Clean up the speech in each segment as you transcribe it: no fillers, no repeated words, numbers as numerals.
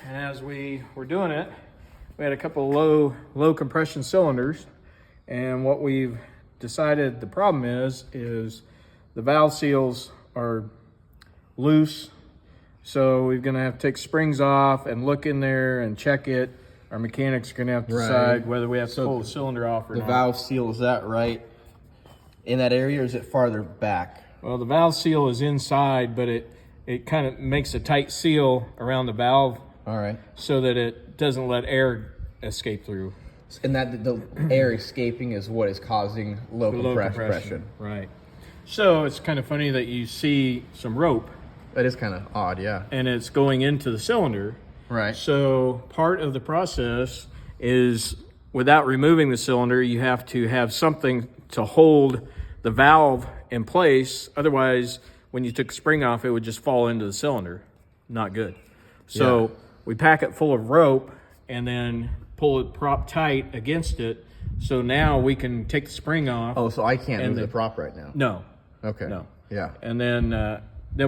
and as we were doing it, we had a couple of low compression cylinders, and what we've decided the problem is the valve seals are loose. So we're gonna have to take springs off and look in there and check it. Our mechanics are gonna have to decide whether we have to pull the cylinder off or not. The valve seal, is that right in that area, or is it farther back? Well, the valve seal is inside, but it kind of makes a tight seal around the valve. All right. So that it doesn't let air escape through. And that the air escaping is what is causing low compression. Right. So it's kind of funny that you see some rope. That is kind of odd, yeah. And it's going into the cylinder. Right. So part of the process is, without removing the cylinder, you have to have something to hold the valve in place. Otherwise, when you took the spring off, it would just fall into the cylinder. Not good. So we pack it full of rope and then pull it prop tight against it. So now we can take the spring off. Oh, so I can't move the prop right now? No. Okay. No. Yeah. And then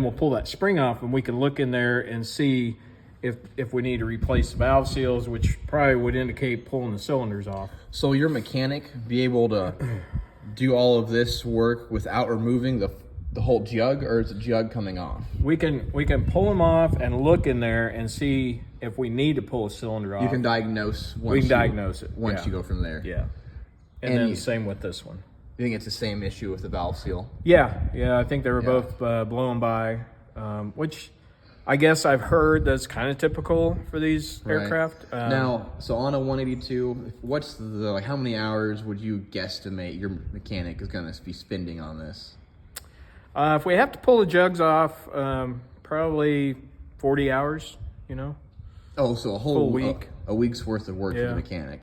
we'll pull that spring off, and we can look in there and see if we need to replace the valve seals, which probably would indicate pulling the cylinders off. So your mechanic be able to do all of this work without removing the whole jug, or is the jug coming off? We can pull them off and look in there and see if we need to pull a cylinder off. You can diagnose once we can diagnose it once you go from there. Yeah. And then the same with this one. You think it's the same issue with the valve seal? Yeah, I think they were both blown by, which I guess I've heard that's kind of typical for these aircraft. Now, so on a 182, what's the how many hours would you guesstimate your mechanic is going to be spending on this? If we have to pull the jugs off, probably 40 hours, Oh, so a whole full week. A week's worth of work for the mechanic.